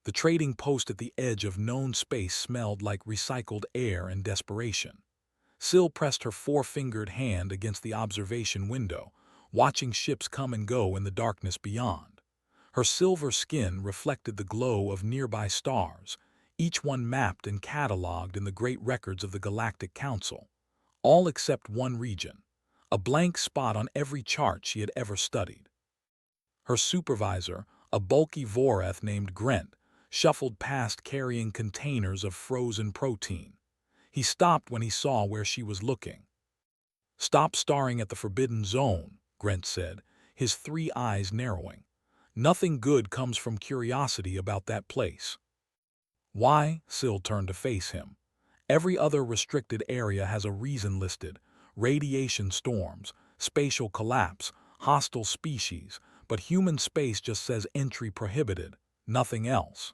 The trading post at the edge of known space smelled like recycled air and desperation. Syl pressed her four-fingered hand against the observation window, watching ships come and go in the darkness beyond. Her silver skin reflected the glow of nearby stars, each one mapped and catalogued in the great records of the Galactic Council, all except one region, a blank spot on every chart she had ever studied. Her supervisor, a bulky Voreth named Grent, shuffled past carrying containers of frozen protein. He stopped when he saw where she was looking. "Stop staring at the forbidden zone," Grent said, his three eyes narrowing. "Nothing good comes from curiosity about that place." "Why?" Syl turned to face him. "Every other restricted area has a reason listed: radiation storms, spatial collapse, hostile species, but human space just says entry prohibited, nothing else."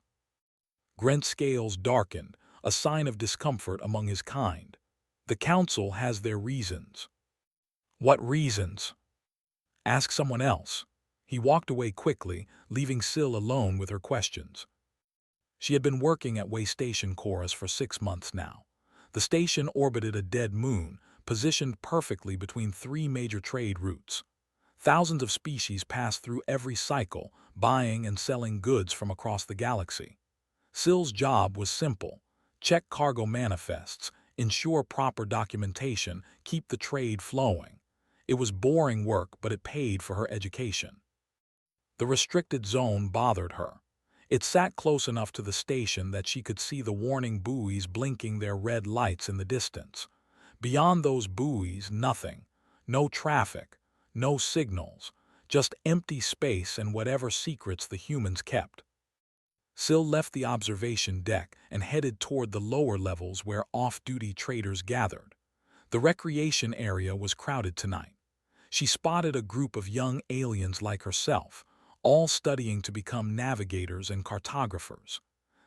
Grant's scales darkened, a sign of discomfort among his kind. "The Council has their reasons." "What reasons?" "Ask someone else." He walked away quickly, leaving Syl alone with her questions. She had been working at Way Station Chorus for 6 months now. The station orbited a dead moon, positioned perfectly between three major trade routes. Thousands of species passed through every cycle, buying and selling goods from across the galaxy. Syl's job was simple: check cargo manifests, ensure proper documentation, keep the trade flowing. It was boring work, but it paid for her education. The restricted zone bothered her. It sat close enough to the station that she could see the warning buoys blinking their red lights in the distance. Beyond those buoys, nothing. No traffic, no signals, just empty space and whatever secrets the humans kept. Syl left the observation deck and headed toward the lower levels where off-duty traders gathered. The recreation area was crowded tonight. She spotted a group of young aliens like herself, all studying to become navigators and cartographers.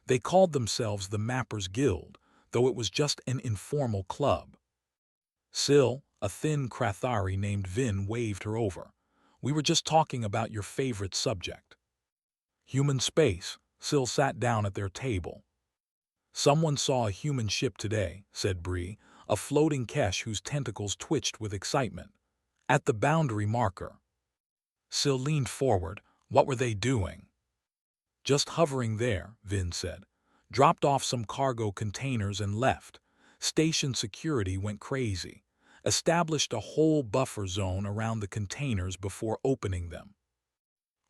They called themselves the Mappers Guild, though it was just an informal club. Syl, a thin Krathari named Vin, waved her over. "We were just talking about your favorite subject." "Human space." Syl sat down at their table. "Someone saw a human ship today," said Bree, a floating Kesh whose tentacles twitched with excitement. "At the boundary marker." Syl leaned forward. "What were they doing?" "Just hovering there," Vin said. "Dropped off some cargo containers and left. Station security went crazy. Established a whole buffer zone around the containers before opening them."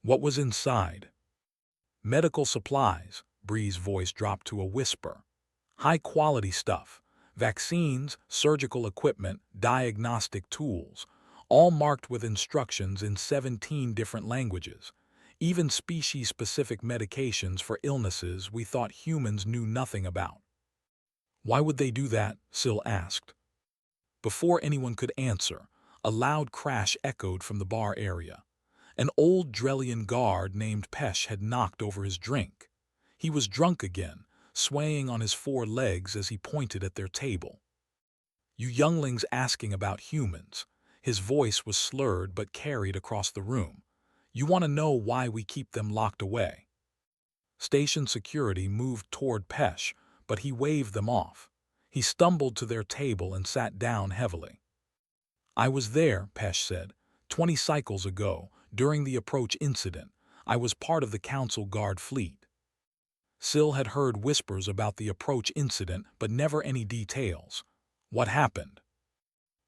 "What was inside?" "Medical supplies." Bree's voice dropped to a whisper. "High-quality stuff. Vaccines, surgical equipment, diagnostic tools, all marked with instructions in 17 different languages. Even species-specific medications for illnesses we thought humans knew nothing about." "Why would they do that?" Syl asked. Before anyone could answer, a loud crash echoed from the bar area. An old Drellian guard named Pesh had knocked over his drink. He was drunk again, swaying on his four legs as he pointed at their table. "You younglings asking about humans." His voice was slurred but carried across the room. "You want to know why we keep them locked away." Station security moved toward Pesh, but he waved them off. He stumbled to their table and sat down heavily. "I was there," Pesh said, 20 cycles ago, during the approach incident. I was part of the Council Guard fleet." Syl had heard whispers about the approach incident, but never any details. "What happened?"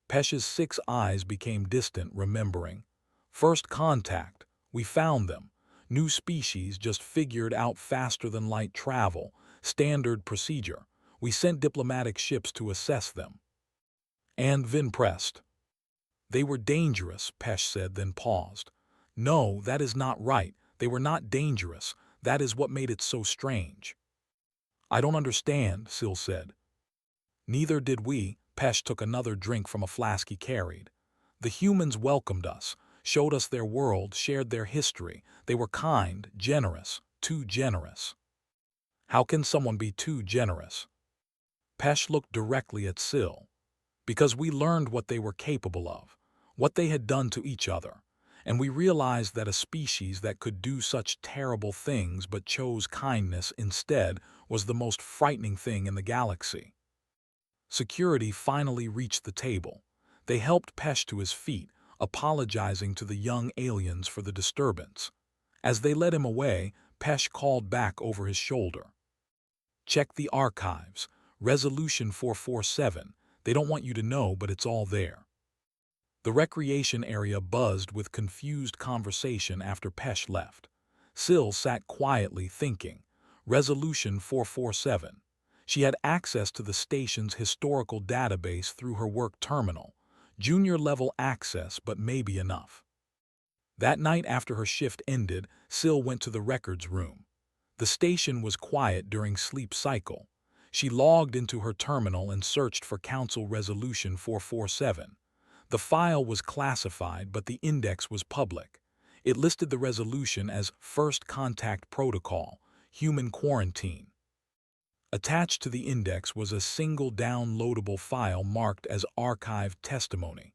Pesh's 6 eyes became distant, remembering. "First contact. We found them. New species just figured out faster than light travel. Standard procedure. We sent diplomatic ships to assess them." And Vin pressed. "They were dangerous," Pesh said, then paused. "No, that is not right. They were not dangerous. That is what made it so strange." "I don't understand," Syl said. "Neither did we." Pesh took another drink from a flask he carried. "The humans welcomed us, showed us their world, shared their history. They were kind, generous, too generous." "How can someone be too generous?" Pesh looked directly at Syl. "Because we learned what they were capable of, what they had done to each other. and we realized that a species that could do such terrible things but chose kindness instead was the most frightening thing in the galaxy. Security finally reached the table. They helped Pesh to his feet, apologizing to the young aliens for the disturbance. As they led him away, Pesh called back over his shoulder. "Check the archives. Resolution 447. They don't want you to know, but it's all there." The recreation area buzzed with confused conversation after Pesh left. Syl sat quietly thinking. Resolution 447. She had access to the station's historical database through her work terminal. Junior-level access, but maybe enough. That night after her shift ended, Syl went to the records room. The station was quiet during sleep cycle. She logged into her terminal and searched for Council Resolution 447. The file was classified, but the index was public. It listed the resolution as First Contact Protocol, Human Quarantine. Attached to the index was a single downloadable file marked as Archived Testimony.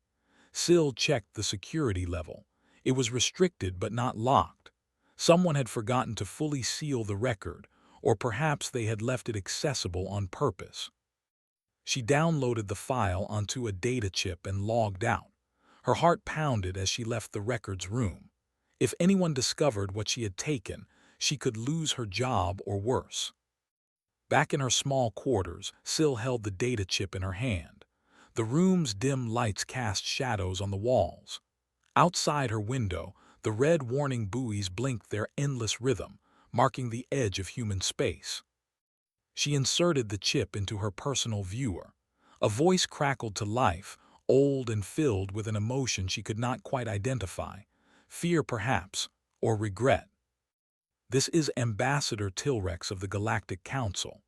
Syl checked the security level. It was restricted but not locked. Someone had forgotten to fully seal the record, or perhaps they had left it accessible on purpose. She downloaded the file onto a data chip and logged out. Her heart pounded as she left the records room. If anyone discovered what she had taken, she could lose her job or worse. Back in her small quarters, Syl held the data chip in her hand. The room's dim lights cast shadows on the walls. Outside her window, the red warning buoys blinked their endless rhythm, marking the edge of human space. She inserted the chip into her personal viewer. A voice crackled to life, old and filled with an emotion she could not quite identify. Fear, perhaps, or regret. "This is Ambassador Tilrex of the Galactic Council.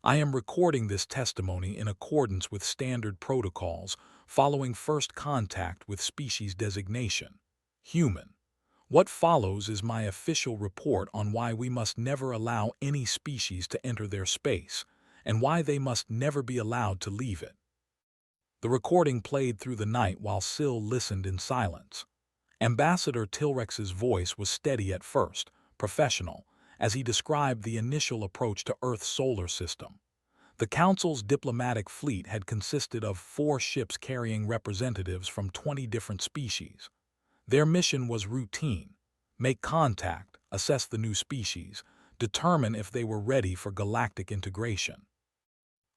I am recording this testimony in accordance with standard protocols, following first contact with species designation. Human. What follows is my official report on why we must never allow any species to enter their space, and why they must never be allowed to leave it." The recording played through the night while Syl listened in silence. Ambassador Tilrex's voice was steady at first, professional, as he described the initial approach to Earth's solar system. The Council's diplomatic fleet had consisted of 4 ships carrying representatives from 20 different species. Their mission was routine: make contact, assess the new species, determine if they were ready for galactic integration.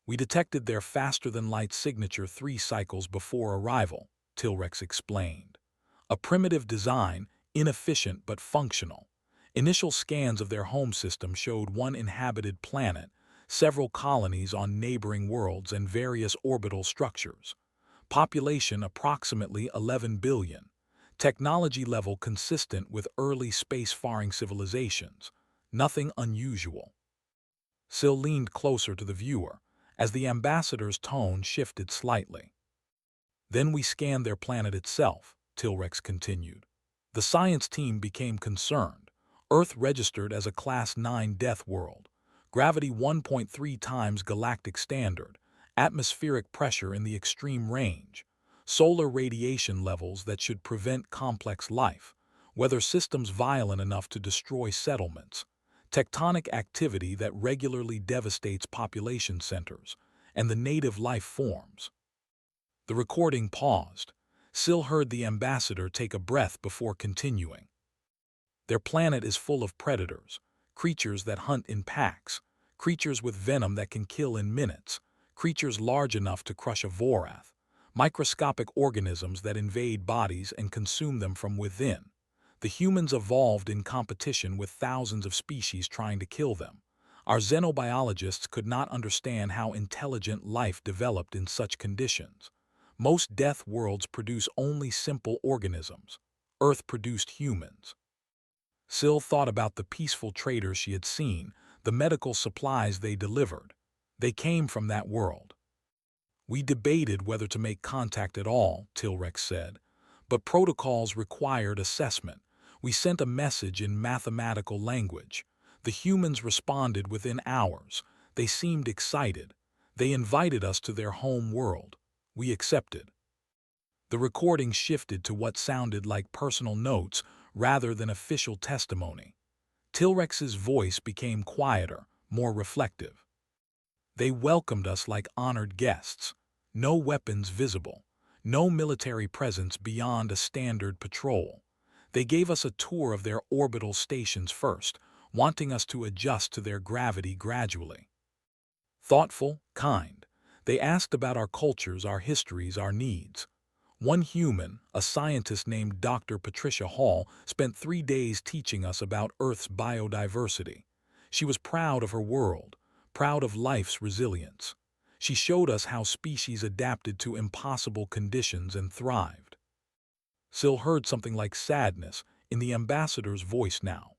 "We detected their faster-than-light signature 3 cycles before arrival," Tilrex explained. "A primitive design, inefficient but functional. Initial scans of their home system showed 1 inhabited planet, several colonies on neighboring worlds, and various orbital structures. Population approximately 11 billion. Technology level consistent with early space-faring civilizations. Nothing unusual." Syl leaned closer to the viewer, as the ambassador's tone shifted slightly. "Then we scanned their planet itself," Tilrex continued. "The science team became concerned. Earth registered as a Class 9 death world. Gravity 1.3 times galactic standard. Atmospheric pressure in the extreme range. Solar radiation levels that should prevent complex life. Weather systems violent enough to destroy settlements. Tectonic activity that regularly devastates population centers and the native life forms." The recording paused. Syl heard the ambassador take a breath before continuing. "Their planet is full of predators, creatures that hunt in packs, creatures with venom that can kill in minutes, creatures large enough to crush a Vorath, microscopic organisms that invade bodies and consume them from within. The humans evolved in competition with thousands of species trying to kill them. Our xenobiologists could not understand how intelligent life developed in such conditions. Most death worlds produce only simple organisms. Earth produced humans." Syl thought about the peaceful traders she had seen, the medical supplies they delivered. They came from that world. "We debated whether to make contact at all," Tilrex said, "but protocols required assessment. We sent a message in mathematical language. The humans responded within hours. They seemed excited. They invited us to their home world. We accepted." The recording shifted to what sounded like personal notes rather than official testimony. Tilrex's voice became quieter, more reflective. They welcomed us like honored guests. No weapons visible. No military presence beyond a standard patrol. They gave us a tour of their orbital stations first, wanting us to adjust to their gravity gradually. Thoughtful, kind. They asked about our cultures, our histories, our needs. One human, a scientist named Dr. Patricia Hall, spent 3 days teaching us about Earth's biodiversity. She was proud of her world, proud of life's resilience. She showed us how species adapted to impossible conditions and thrived. Syl heard something like sadness in the ambassador's voice now.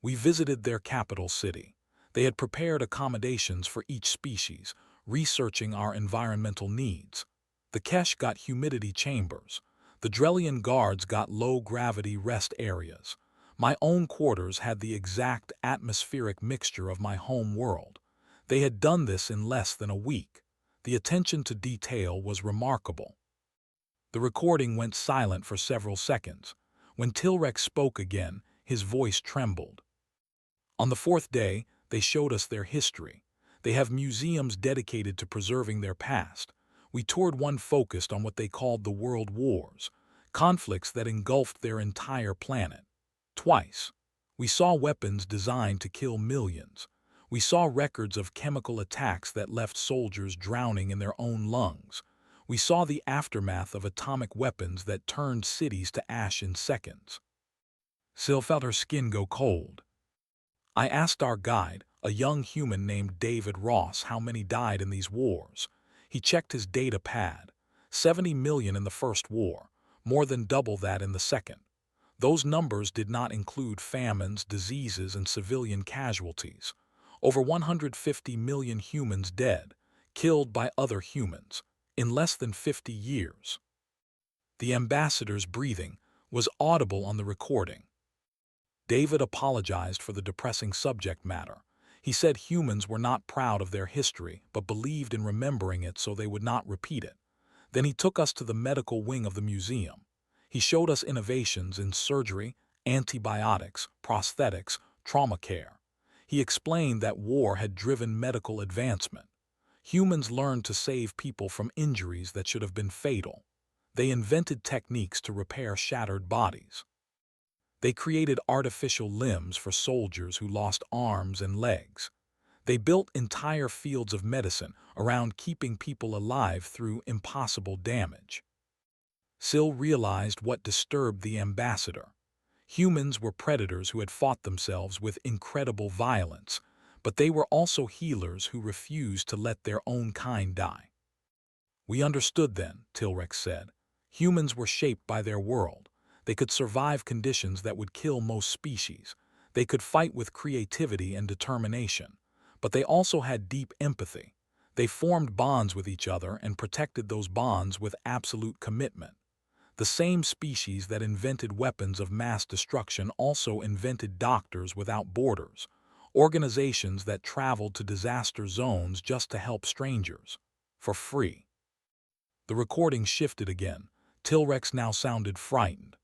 We visited their capital city. They had prepared accommodations for each species, researching our environmental needs. The Kesh got humidity chambers. The Drellian guards got low-gravity rest areas. My own quarters had the exact atmospheric mixture of my home world. They had done this in less than a week. The attention to detail was remarkable. The recording went silent for several seconds. When Tilrex spoke again, his voice trembled. On the 4th day, they showed us their history. They have museums dedicated to preserving their past. We toured one focused on what they called the World Wars, conflicts that engulfed their entire planet. Twice, we saw weapons designed to kill millions. We saw records of chemical attacks that left soldiers drowning in their own lungs. We saw the aftermath of atomic weapons that turned cities to ash in seconds. Syl felt her skin go cold. I asked our guide, a young human named David Ross, how many died in these wars. He checked his data pad. 70 million in the first war, more than double that in the second. Those numbers did not include famines, diseases, and civilian casualties. Over 150 million humans dead, killed by other humans, in less than 50 years. The ambassador's breathing was audible on the recording. David apologized for the depressing subject matter. He said humans were not proud of their history, but believed in remembering it so they would not repeat it. Then he took us to the medical wing of the museum. He showed us innovations in surgery, antibiotics, prosthetics, trauma care. He explained that war had driven medical advancement. Humans learned to save people from injuries that should have been fatal. They invented techniques to repair shattered bodies. They created artificial limbs for soldiers who lost arms and legs. They built entire fields of medicine around keeping people alive through impossible damage. Syl realized what disturbed the ambassador. Humans were predators who had fought themselves with incredible violence, but they were also healers who refused to let their own kind die. We understood then, Tilrex said. Humans were shaped by their world. They could survive conditions that would kill most species. They could fight with creativity and determination. But they also had deep empathy. They formed bonds with each other and protected those bonds with absolute commitment. The same species that invented weapons of mass destruction also invented doctors without borders, organizations that traveled to disaster zones just to help strangers, for free. The recording shifted again. Tilrex now sounded frightened.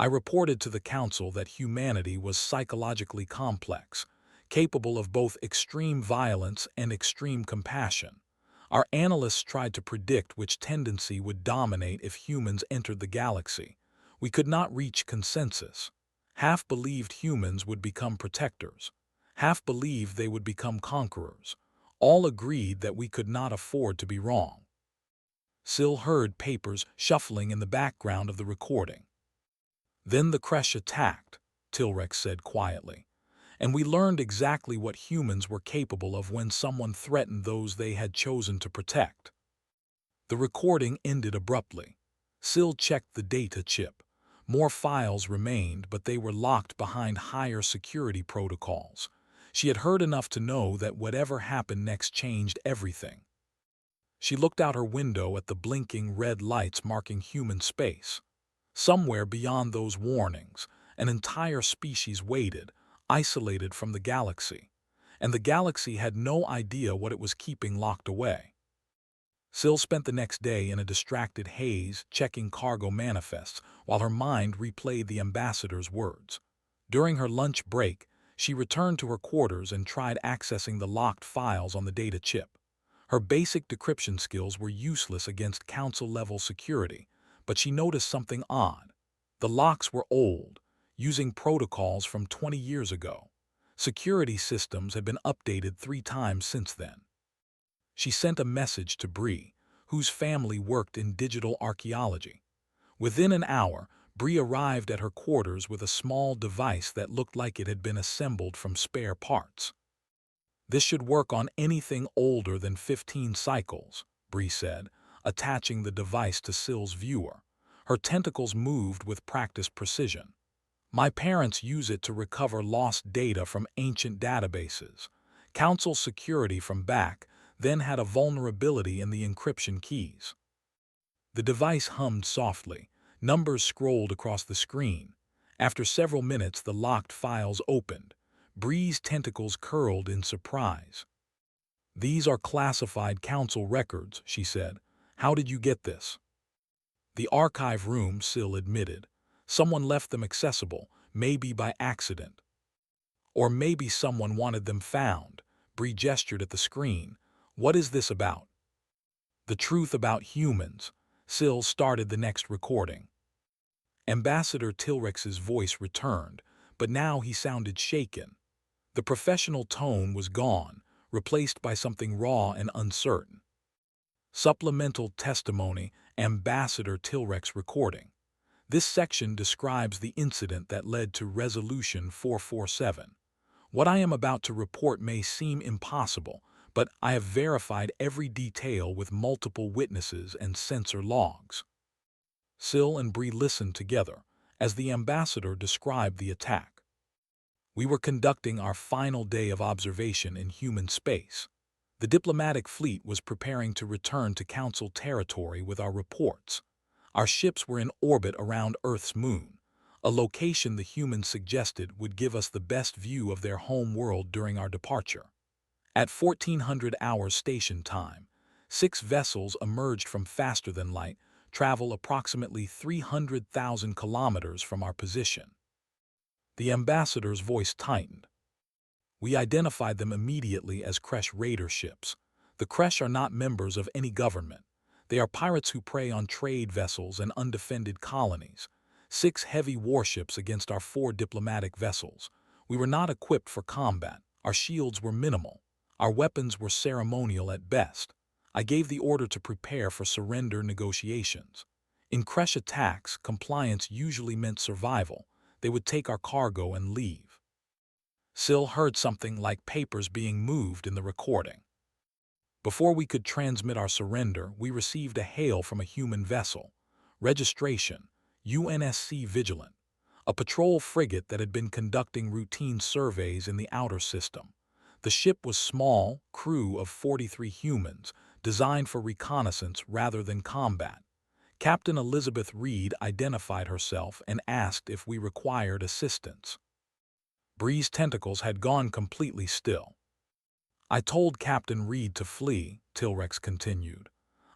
I reported to the council that humanity was psychologically complex, capable of both extreme violence and extreme compassion. Our analysts tried to predict which tendency would dominate if humans entered the galaxy. We could not reach consensus. Half believed humans would become protectors. Half believed they would become conquerors. All agreed that we could not afford to be wrong. Syl heard papers shuffling in the background of the recording. Then the Kresh attacked, Tilrex said quietly, and we learned exactly what humans were capable of when someone threatened those they had chosen to protect. The recording ended abruptly. Syl checked the data chip. More files remained, but they were locked behind higher security protocols. She had heard enough to know that whatever happened next changed everything. She looked out her window at the blinking red lights marking human space. Somewhere beyond those warnings, an entire species waited, isolated from the galaxy, and the galaxy had no idea what it was keeping locked away. Syl spent the next day in a distracted haze, checking cargo manifests, while her mind replayed the ambassador's words. During her lunch break, she returned to her quarters and tried accessing the locked files on the data chip. Her basic decryption skills were useless against council-level security, but she noticed something odd. The locks were old, using protocols from 20 years ago. Security systems had been updated 3 times since then. She sent a message to Bree, whose family worked in digital archaeology. Within an hour, Bree arrived at her quarters with a small device that looked like it had been assembled from spare parts. "This should work on anything older than 15 cycles," Bree said, attaching the device to Syl's viewer. Her tentacles moved with practiced precision. "My parents use it to recover lost data from ancient databases. Council security from back then had a vulnerability in the encryption keys." The device hummed softly. Numbers scrolled across the screen. After several minutes, the locked files opened. Bree's tentacles curled in surprise. "These are classified council records," she said. "How did you get this?" "The archive room," Syl admitted. "Someone left them accessible, maybe by accident. Or maybe someone wanted them found." Bree gestured at the screen. "What is this about?" "The truth about humans." Syl started the next recording. Ambassador Tilrex's voice returned, but now he sounded shaken. The professional tone was gone, replaced by something raw and uncertain. Supplemental testimony, Ambassador Tilrex recording. This section describes the incident that led to Resolution 447. What I am about to report may seem impossible, but I have verified every detail with multiple witnesses and sensor logs. Syl and Bree listened together as the ambassador described the attack. "We were conducting our final day of observation in human space. The diplomatic fleet was preparing to return to Council territory with our reports. Our ships were in orbit around Earth's moon, a location the humans suggested would give us the best view of their home world during our departure. At 1400 hours station time, 6 vessels emerged from faster-than-light, travel approximately 300,000 kilometers from our position." The ambassador's voice tightened. "We identified them immediately as Kresh raider ships. The Kresh are not members of any government. They are pirates who prey on trade vessels and undefended colonies. 6 heavy warships against our 4 diplomatic vessels. We were not equipped for combat. Our shields were minimal. Our weapons were ceremonial at best. I gave the order to prepare for surrender negotiations. In Kresh attacks, compliance usually meant survival. They would take our cargo and leave." Syl heard something like papers being moved in the recording. "Before we could transmit our surrender, we received a hail from a human vessel. Registration, UNSC Vigilant, a patrol frigate that had been conducting routine surveys in the outer system. The ship was small, crew of 43 humans, designed for reconnaissance rather than combat. Captain Elizabeth Reed identified herself and asked if we required assistance." Bree's tentacles had gone completely still. "I told Captain Reed to flee," Tilrex continued.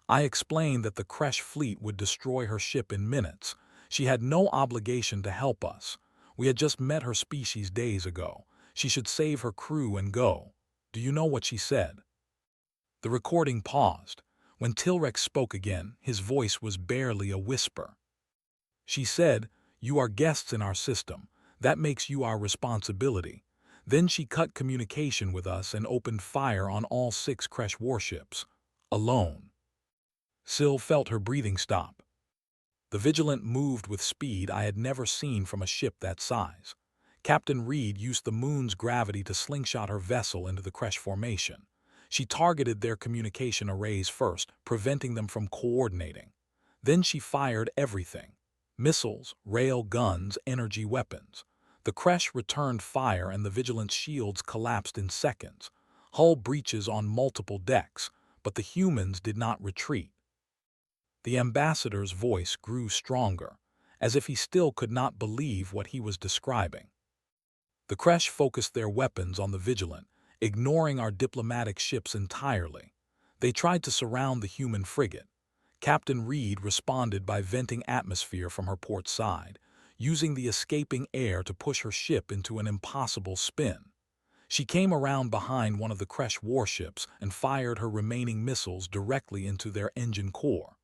"I explained that the Kresh fleet would destroy her ship in minutes. She had no obligation to help us. We had just met her species days ago. She should save her crew and go. Do you know what she said?" The recording paused. When Tilrex spoke again, his voice was barely a whisper. "She said, 'You are guests in our system. That makes you our responsibility.' Then she cut communication with us and opened fire on all 6 Kresh warships. Alone." Syl felt her breathing stop. The Vigilant moved with speed I had never seen from a ship that size. Captain Reed used the moon's gravity to slingshot her vessel into the Kresh formation. She targeted their communication arrays first, preventing them from coordinating. Then she fired everything: missiles, rail guns, energy weapons. The Kresh returned fire and the Vigilant's shields collapsed in seconds. Hull breaches on multiple decks, but the humans did not retreat. The ambassador's voice grew stronger, as if he still could not believe what he was describing. "The Kresh focused their weapons on the Vigilant, ignoring our diplomatic ships entirely. They tried to surround the human frigate. Captain Reed responded by venting atmosphere from her port side, using the escaping air to push her ship into an impossible spin. She came around behind one of the Kresh warships and fired her remaining missiles directly into their engine core.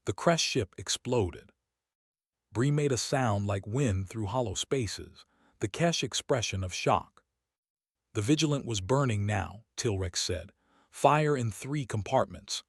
The Kresh ship exploded. Bree made a sound like wind through hollow spaces, the Kesh expression of shock. The Vigilant was burning now, Tilrex said. Fire in 3 compartments.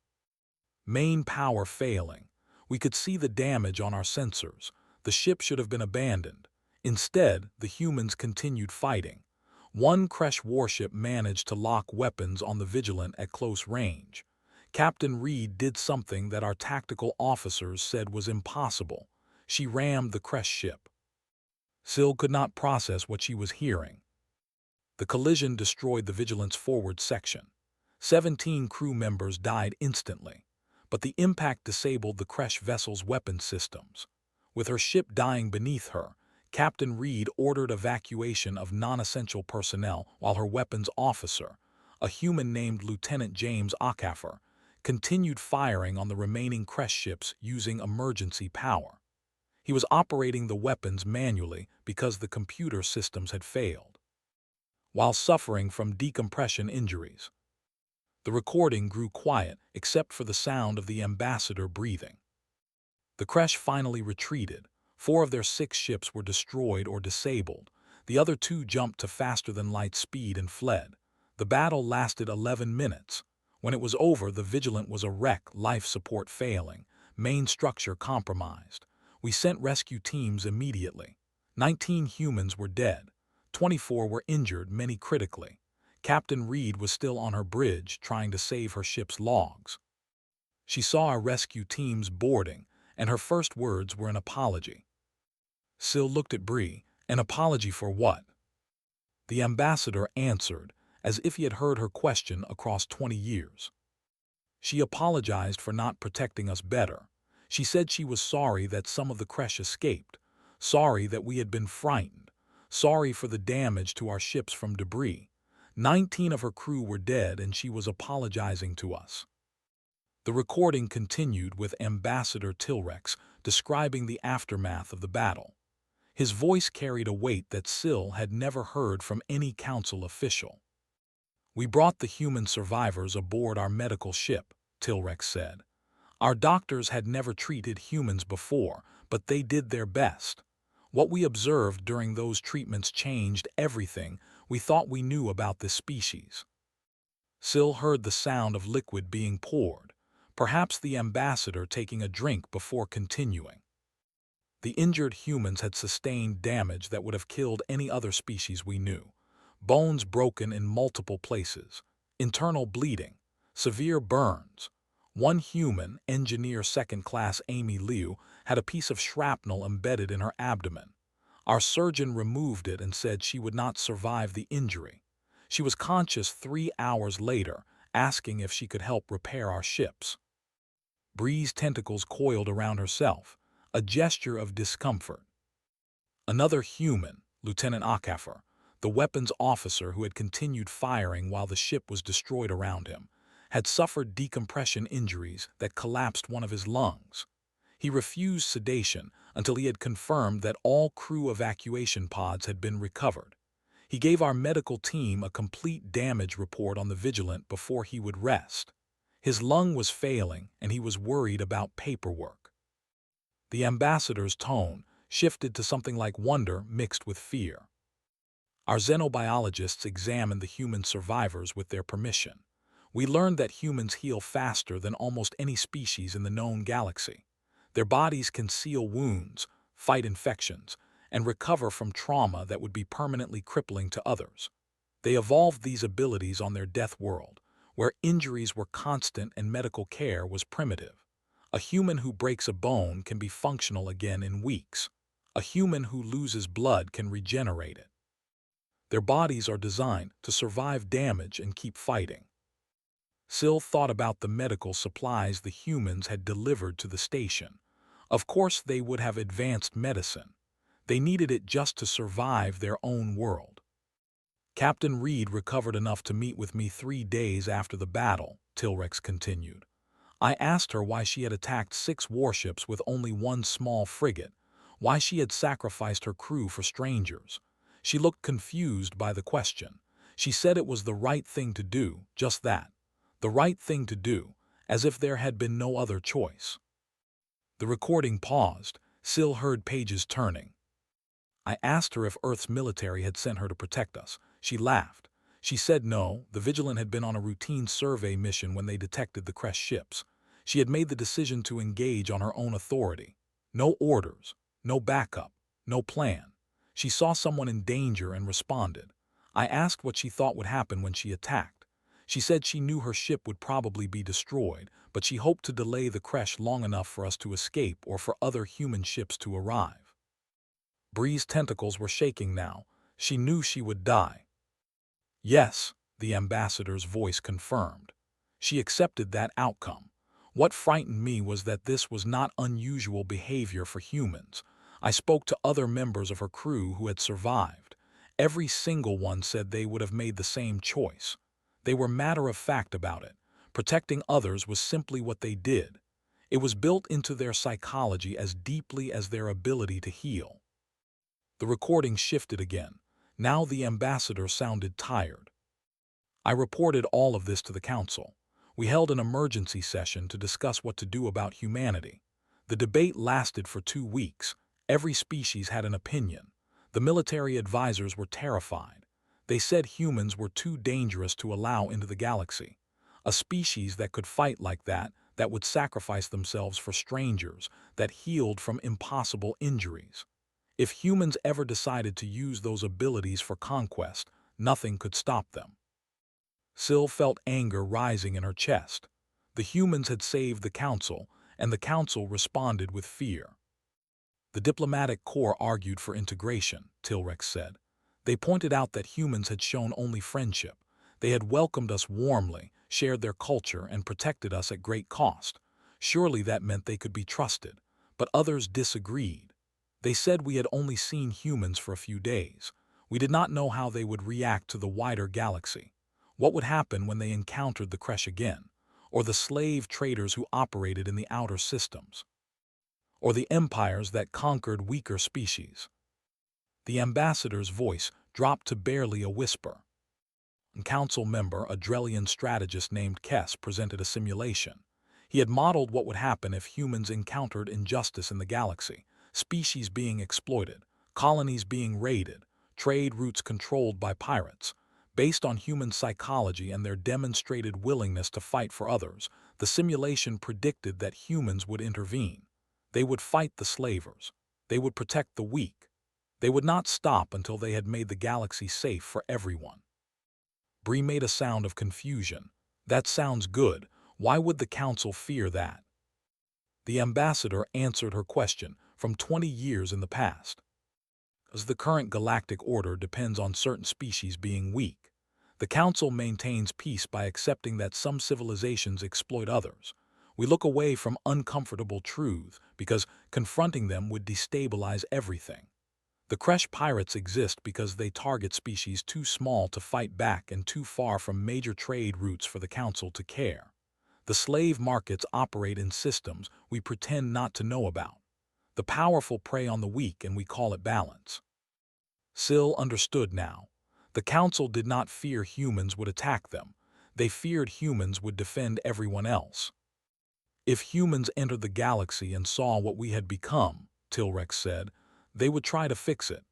Main power failing. We could see the damage on our sensors. The ship should have been abandoned. Instead, the humans continued fighting. One Kresh warship managed to lock weapons on the Vigilant at close range. Captain Reed did something that our tactical officers said was impossible. She rammed the Kresh ship. Syl could not process what she was hearing. The collision destroyed the Vigilant's forward section. 17 crew members died instantly, but the impact disabled the Kresh vessel's weapon systems. With her ship dying beneath her, Captain Reed ordered evacuation of non-essential personnel while her weapons officer, a human named Lieutenant James Okafor, continued firing on the remaining Kresh ships using emergency power. He was operating the weapons manually because the computer systems had failed, while suffering from decompression injuries. The recording grew quiet except for the sound of the ambassador breathing. The Kresh finally retreated. 4 of their 6 ships were destroyed or disabled. The other 2 jumped to faster-than-light speed and fled. The battle lasted 11 minutes. When it was over, the Vigilant was a wreck, life support failing, main structure compromised. We sent rescue teams immediately. 19 humans were dead. 24 were injured, many critically. Captain Reed was still on her bridge trying to save her ship's logs. She saw our rescue teams boarding, and her first words were an apology. Syl looked at Bree. An apology for what? The ambassador answered, as if he had heard her question across 20 years. She apologized for not protecting us better. She said she was sorry that some of the Kresh escaped, sorry that we had been frightened, sorry for the damage to our ships from debris. 19 of her crew were dead, and she was apologizing to us. The recording continued with Ambassador Tilrex describing the aftermath of the battle. His voice carried a weight that Syl had never heard from any council official. "We brought the human survivors aboard our medical ship," Tilrex said. "Our doctors had never treated humans before, but they did their best. What we observed during those treatments changed everything we thought we knew about this species." Syl heard the sound of liquid being poured, perhaps the ambassador taking a drink before continuing. The injured humans had sustained damage that would have killed any other species we knew. Bones broken in multiple places, internal bleeding, severe burns. One human, Engineer Second Class Amy Liu, had a piece of shrapnel embedded in her abdomen. Our surgeon removed it and said she would not survive the injury. She was conscious 3 hours later, asking if she could help repair our ships. Bree's tentacles coiled around herself, a gesture of discomfort. Another human, Lieutenant Okafor, the weapons officer who had continued firing while the ship was destroyed around him, had suffered decompression injuries that collapsed one of his lungs. He refused sedation until he had confirmed that all crew evacuation pods had been recovered. He gave our medical team a complete damage report on the Vigilant before he would rest. His lung was failing, and he was worried about paperwork. The ambassador's tone shifted to something like wonder mixed with fear. Our xenobiologists examined the human survivors with their permission. We learned that humans heal faster than almost any species in the known galaxy. Their bodies can seal wounds, fight infections, and recover from trauma that would be permanently crippling to others. They evolved these abilities on their death world, where injuries were constant and medical care was primitive. A human who breaks a bone can be functional again in weeks. A human who loses blood can regenerate it. Their bodies are designed to survive damage and keep fighting. Syl thought about the medical supplies the humans had delivered to the station. Of course, they would have advanced medicine. They needed it just to survive their own world. Captain Reed recovered enough to meet with me 3 days after the battle, Tilrex continued. I asked her why she had attacked 6 warships with only one small frigate, why she had sacrificed her crew for strangers. She looked confused by the question. She said it was the right thing to do, just that. The right thing to do, as if there had been no other choice. The recording paused. Syl heard pages turning. I asked her if Earth's military had sent her to protect us. She laughed. She said no, the Vigilant had been on a routine survey mission when they detected the Crest ships. She had made the decision to engage on her own authority. No orders, no backup, no plan. She saw someone in danger and responded. I asked what she thought would happen when she attacked. She said she knew her ship would probably be destroyed, but she hoped to delay the crash long enough for us to escape or for other human ships to arrive. Bree's tentacles were shaking now. She knew she would die. Yes, the ambassador's voice confirmed. She accepted that outcome. What frightened me was that this was not unusual behavior for humans. I spoke to other members of her crew who had survived. Every single one said they would have made the same choice. They were matter-of-fact about it. Protecting others was simply what they did. It was built into their psychology as deeply as their ability to heal. The recording shifted again. Now the ambassador sounded tired. I reported all of this to the council. We held an emergency session to discuss what to do about humanity. The debate lasted for 2 weeks. Every species had an opinion. The military advisors were terrified. They said humans were too dangerous to allow into the galaxy. A species that could fight like that would sacrifice themselves for strangers, that healed from impossible injuries. If humans ever decided to use those abilities for conquest, nothing could stop them. Syl felt anger rising in her chest. The humans had saved the council, and the council responded with fear. The diplomatic corps argued for integration, Tilrex said. They pointed out that humans had shown only friendship. They had welcomed us warmly, shared their culture, and protected us at great cost. Surely that meant they could be trusted. But others disagreed. They said we had only seen humans for a few days. We did not know how they would react to the wider galaxy. What would happen when they encountered the Kresh again, or the slave traders who operated in the outer systems, or the empires that conquered weaker species? The ambassador's voice dropped to barely a whisper. A council member, a Drellian strategist named Kess, presented a simulation. He had modeled what would happen if humans encountered injustice in the galaxy. Species being exploited, colonies being raided, trade routes controlled by pirates. Based on human psychology and their demonstrated willingness to fight for others, the simulation predicted that humans would intervene. They would fight the slavers. They would protect the weak. They would not stop until they had made the galaxy safe for everyone. Bree made a sound of confusion. That sounds good. Why would the council fear that? The ambassador answered her question from 20 years in the past. As the current galactic order depends on certain species being weak, the council maintains peace by accepting that some civilizations exploit others. We look away from uncomfortable truth because confronting them would destabilize everything. The Kresh pirates exist because they target species too small to fight back and too far from major trade routes for the council to care. The slave markets operate in systems we pretend not to know about. The powerful prey on the weak, and we call it balance. Syl understood now. The council did not fear humans would attack them. They feared humans would defend everyone else. If humans entered the galaxy and saw what we had become, Tilrex said, they would try to fix it.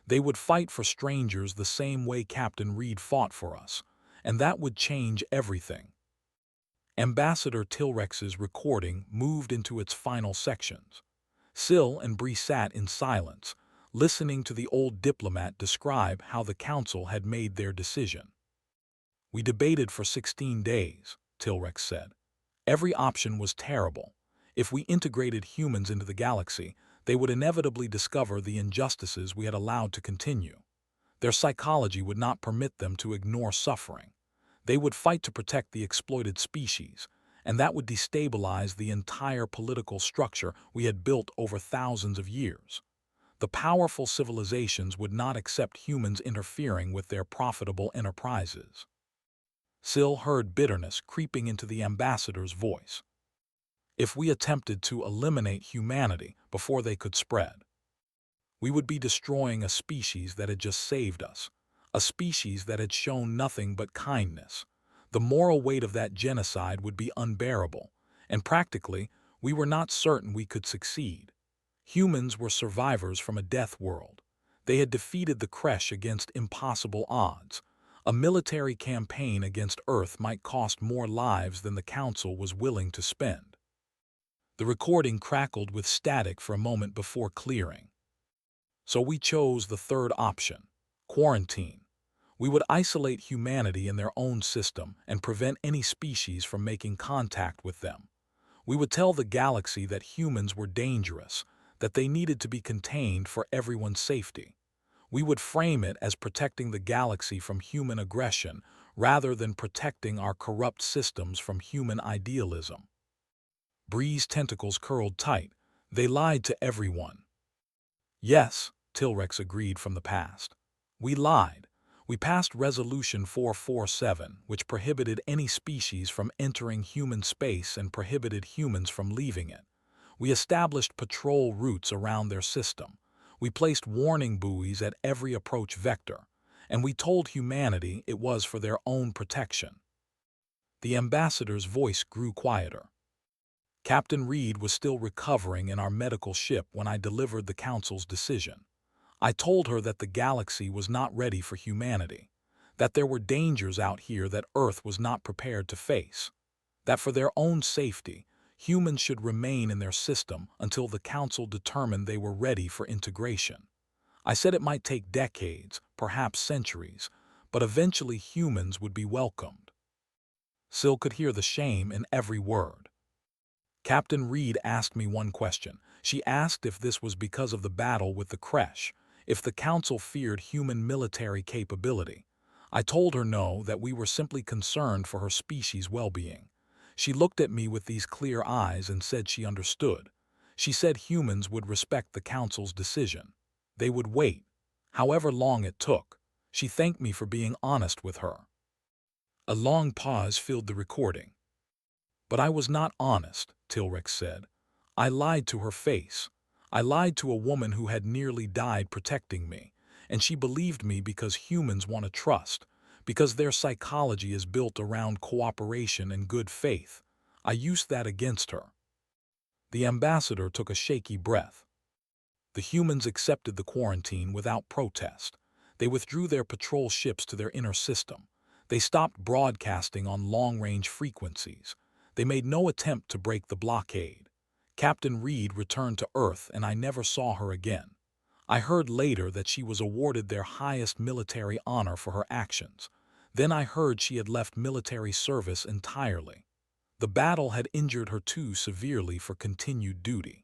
They would fight for strangers the same way Captain Reed fought for us, and that would change everything. Ambassador Tilrex's recording moved into its final sections. Syl and Bree sat in silence, listening to the old diplomat describe how the council had made their decision. We debated for 16 days, Tilrex said. Every option was terrible. If we integrated humans into the galaxy, they would inevitably discover the injustices we had allowed to continue. Their psychology would not permit them to ignore suffering. They would fight to protect the exploited species, and that would destabilize the entire political structure we had built over thousands of years. The powerful civilizations would not accept humans interfering with their profitable enterprises. Syl heard bitterness creeping into the ambassador's voice. If we attempted to eliminate humanity before they could spread, we would be destroying a species that had just saved us, a species that had shown nothing but kindness. The moral weight of that genocide would be unbearable, and practically, we were not certain we could succeed. Humans were survivors from a death world. They had defeated the Kresh against impossible odds. A military campaign against Earth might cost more lives than the Council was willing to spend. The recording crackled with static for a moment before clearing. So we chose the third option: quarantine. We would isolate humanity in their own system and prevent any species from making contact with them. We would tell the galaxy that humans were dangerous, that they needed to be contained for everyone's safety. We would frame it as protecting the galaxy from human aggression rather than protecting our corrupt systems from human idealism. Bree's tentacles curled tight. They lied to everyone. Yes, Tilrex agreed from the past. We lied. We passed Resolution 447, which prohibited any species from entering human space and prohibited humans from leaving it. We established patrol routes around their system. We placed warning buoys at every approach vector, and we told humanity it was for their own protection. The ambassador's voice grew quieter. Captain Reed was still recovering in our medical ship when I delivered the Council's decision. I told her that the galaxy was not ready for humanity, that there were dangers out here that Earth was not prepared to face, that for their own safety, humans should remain in their system until the Council determined they were ready for integration. I said it might take decades, perhaps centuries, but eventually humans would be welcomed. Syl could hear the shame in every word. Captain Reed asked me one question. She asked if this was because of the battle with the Kresh, if the Council feared human military capability. I told her no, that we were simply concerned for her species' well-being. She looked at me with these clear eyes and said she understood. She said humans would respect the Council's decision. They would wait, however long it took. She thanked me for being honest with her. A long pause filled the recording. But I was not honest, Tilrex said. I lied to her face. I lied to a woman who had nearly died protecting me, and she believed me because humans want to trust, because their psychology is built around cooperation and good faith. I used that against her. The ambassador took a shaky breath. The humans accepted the quarantine without protest. They withdrew their patrol ships to their inner system. They stopped broadcasting on long-range frequencies. They made no attempt to break the blockade. Captain Reed returned to Earth and I never saw her again. I heard later that she was awarded their highest military honor for her actions. Then I heard she had left military service entirely. The battle had injured her too severely for continued duty.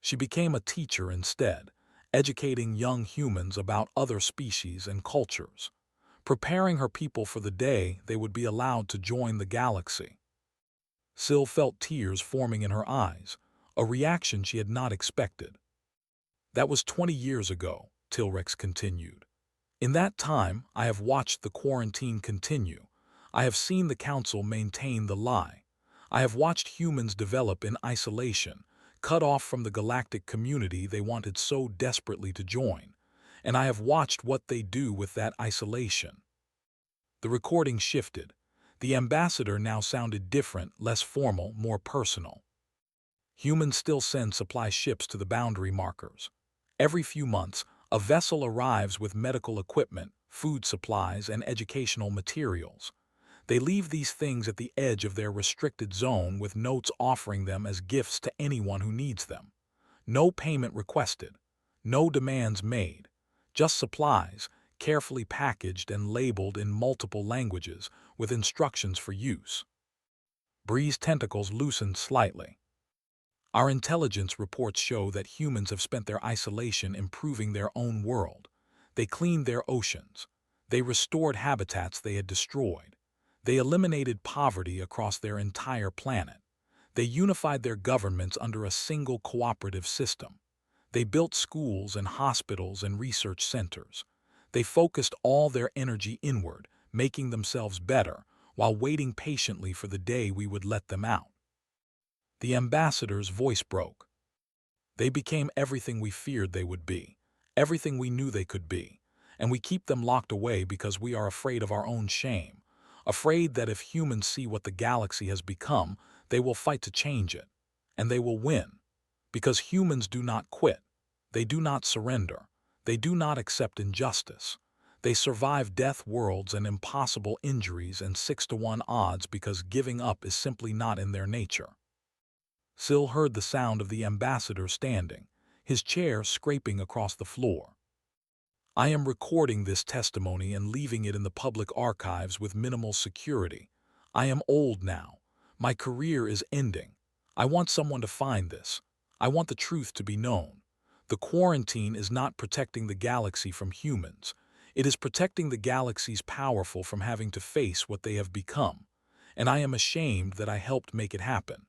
She became a teacher instead, educating young humans about other species and cultures, preparing her people for the day they would be allowed to join the galaxy. Syl felt tears forming in her eyes, a reaction she had not expected. That was 20 years ago, Tilrex continued. In that time, I have watched the quarantine continue. I have seen the Council maintain the lie. I have watched humans develop in isolation, cut off from the galactic community they wanted so desperately to join. And I have watched what they do with that isolation. The recording shifted. The ambassador now sounded different, less formal, more personal. Humans still send supply ships to the boundary markers. Every few months, a vessel arrives with medical equipment, food supplies, and educational materials. They leave these things at the edge of their restricted zone with notes offering them as gifts to anyone who needs them. No payment requested. No demands made. Just supplies, carefully packaged and labeled in multiple languages, with instructions for use. Bree's tentacles loosened slightly. Our intelligence reports show that humans have spent their isolation improving their own world. They cleaned their oceans. They restored habitats they had destroyed. They eliminated poverty across their entire planet. They unified their governments under a single cooperative system. They built schools and hospitals and research centers. They focused all their energy inward, making themselves better, while waiting patiently for the day we would let them out. The ambassador's voice broke. They became everything we feared they would be, everything we knew they could be, and we keep them locked away because we are afraid of our own shame, afraid that if humans see what the galaxy has become, they will fight to change it, and they will win, because humans do not quit, they do not surrender, they do not accept injustice. They survive death worlds and impossible injuries and 6-to-1 odds because giving up is simply not in their nature. Syl heard the sound of the ambassador standing, his chair scraping across the floor. I am recording this testimony and leaving it in the public archives with minimal security. I am old now. My career is ending. I want someone to find this. I want the truth to be known. The quarantine is not protecting the galaxy from humans. It is protecting the galaxy's powerful from having to face what they have become, and I am ashamed that I helped make it happen.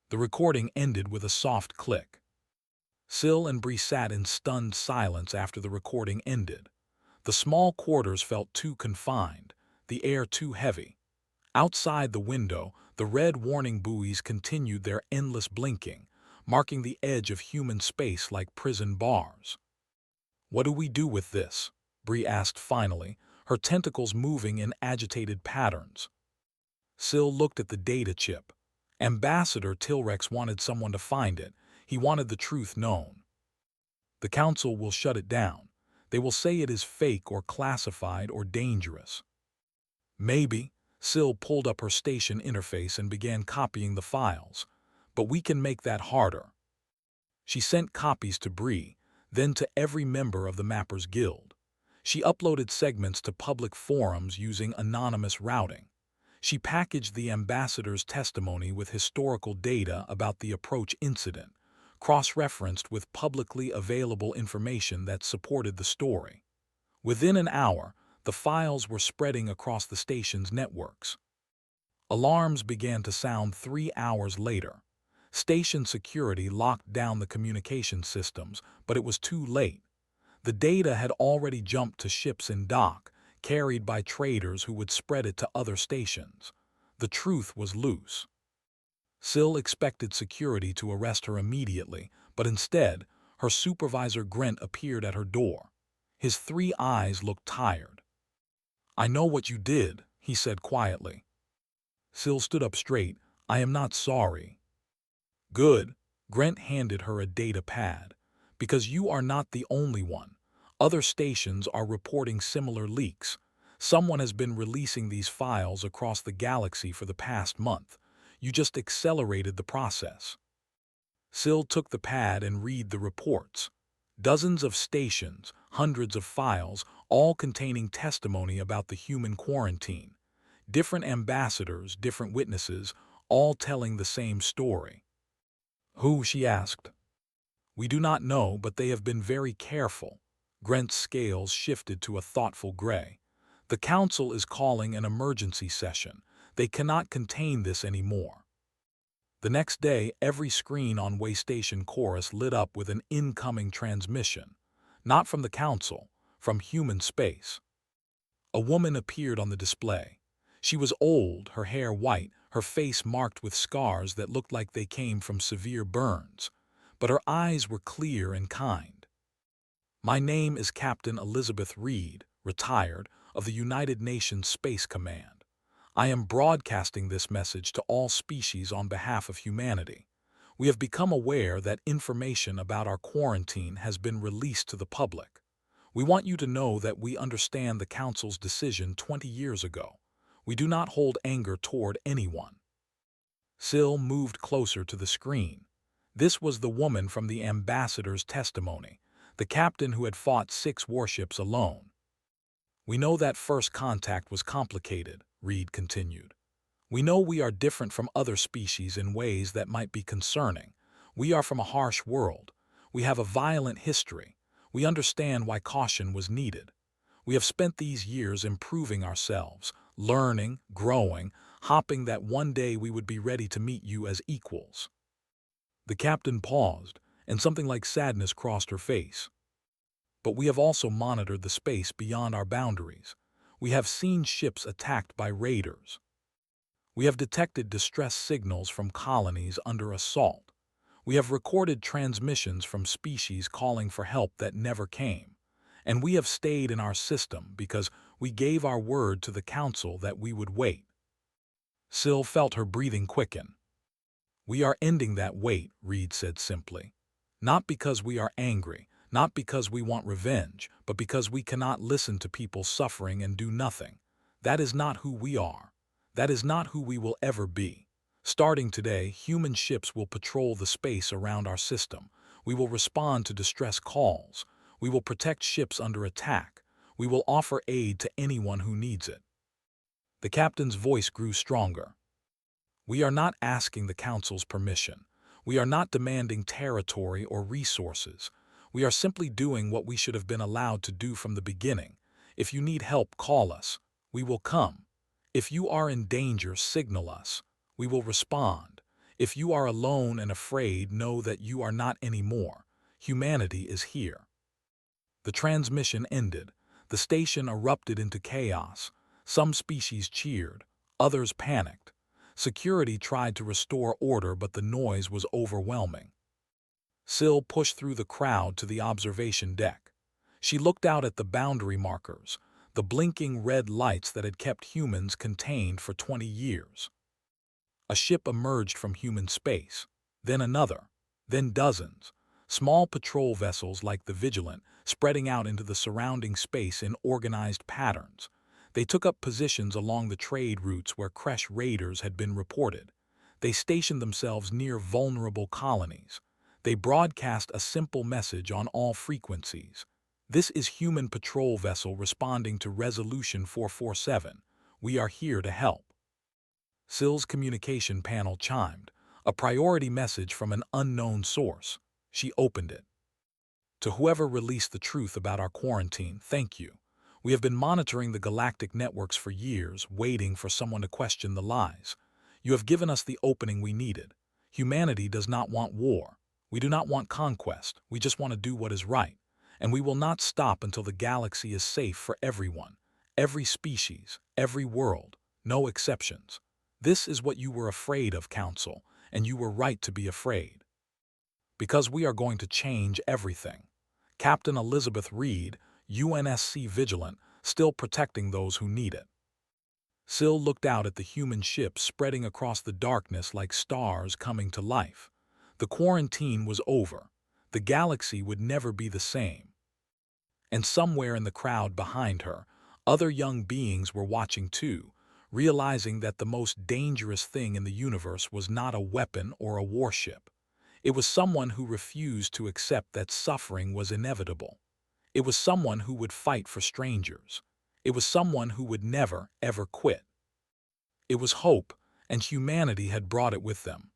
The recording ended with a soft click. Syl and Bree sat in stunned silence after the recording ended. The small quarters felt too confined, the air too heavy. Outside the window, the red warning buoys continued their endless blinking, marking the edge of human space like prison bars. "What do we do with this?" Bree asked finally, her tentacles moving in agitated patterns. Syl looked at the data chip. Ambassador Tilrex wanted someone to find it. He wanted the truth known. The council will shut it down. They will say it is fake or classified or dangerous. Maybe. Syl pulled up her station interface and began copying the files. But we can make that harder. She sent copies to Bree, then to every member of the Mappers Guild. She uploaded segments to public forums using anonymous routing. She packaged the ambassador's testimony with historical data about the approach incident, cross-referenced with publicly available information that supported the story. Within an hour, the files were spreading across the station's networks. Alarms began to sound 3 hours later. Station security locked down the communication systems, but it was too late. The data had already jumped to ships in dock, carried by traders who would spread it to other stations. The truth was loose. Syl expected security to arrest her immediately, but instead, her supervisor Grant appeared at her door. His 3 eyes looked tired. "I know what you did," he said quietly. Syl stood up straight. "I am not sorry." "Good." Grant handed her a data pad. "Because you are not the only one. Other stations are reporting similar leaks. Someone has been releasing these files across the galaxy for the past month. You just accelerated the process." Syl took the pad and read the reports. Dozens of stations, hundreds of files, all containing testimony about the human quarantine. Different ambassadors, different witnesses, all telling the same story. "Who?" she asked. "We do not know, but they have been very careful." Grant's scales shifted to a thoughtful gray. "The council is calling an emergency session. They cannot contain this anymore." The next day, every screen on Waystation Chorus lit up with an incoming transmission. Not from the council, from human space. A woman appeared on the display. She was old, her hair white, her face marked with scars that looked like they came from severe burns. But her eyes were clear and kind. "My name is Captain Elizabeth Reed, retired, of the United Nations Space Command. I am broadcasting this message to all species on behalf of humanity. We have become aware that information about our quarantine has been released to the public. We want you to know that we understand the Council's decision 20 years ago. We do not hold anger toward anyone." Syl moved closer to the screen. This was the woman from the ambassador's testimony, the captain who had fought 6 warships alone. "We know that first contact was complicated," Reed continued. "We know we are different from other species in ways that might be concerning. We are from a harsh world. We have a violent history. We understand why caution was needed. We have spent these years improving ourselves, learning, growing, hoping that one day we would be ready to meet you as equals." The captain paused, and something like sadness crossed her face. But we have also monitored the space beyond our boundaries. We have seen ships attacked by raiders. We have detected distress signals from colonies under assault. We have recorded transmissions from species calling for help that never came. And we have stayed in our system because we gave our word to the Council that we would wait. Syl felt her breathing quicken. "We are ending that wait," Reed said simply. "Not because we are angry, not because we want revenge, but because we cannot listen to people suffering and do nothing. That is not who we are. That is not who we will ever be. Starting today, human ships will patrol the space around our system. We will respond to distress calls. We will protect ships under attack. We will offer aid to anyone who needs it." The captain's voice grew stronger. "We are not asking the Council's permission. We are not demanding territory or resources. We are simply doing what we should have been allowed to do from the beginning. If you need help, call us. We will come. If you are in danger, signal us. We will respond. If you are alone and afraid, know that you are not anymore. Humanity is here." The transmission ended. The station erupted into chaos. Some species cheered. Others panicked. Security tried to restore order, but the noise was overwhelming. Syl pushed through the crowd to the observation deck. She looked out at the boundary markers, the blinking red lights that had kept humans contained for 20 years. A ship emerged from human space, then another, then dozens, small patrol vessels like the Vigilant, spreading out into the surrounding space in organized patterns. They took up positions along the trade routes where Kresh raiders had been reported. They stationed themselves near vulnerable colonies. They broadcast a simple message on all frequencies. "This is human patrol vessel responding to Resolution 447. We are here to help." Syl's communication panel chimed, a priority message from an unknown source. She opened it. "To whoever released the truth about our quarantine, thank you. We have been monitoring the galactic networks for years, waiting for someone to question the lies. You have given us the opening we needed. Humanity does not want war. We do not want conquest. We just want to do what is right. And we will not stop until the galaxy is safe for everyone, every species, every world, no exceptions. This is what you were afraid of, Council, and you were right to be afraid. Because we are going to change everything." Captain Elizabeth Reed, UNSC Vigilant, still protecting those who need it. Syl looked out at the human ships spreading across the darkness like stars coming to life. The quarantine was over. The galaxy would never be the same. And somewhere in the crowd behind her, other young beings were watching too, realizing that the most dangerous thing in the universe was not a weapon or a warship. It was someone who refused to accept that suffering was inevitable. It was someone who would fight for strangers. It was someone who would never, ever quit. It was hope, and humanity had brought it with them.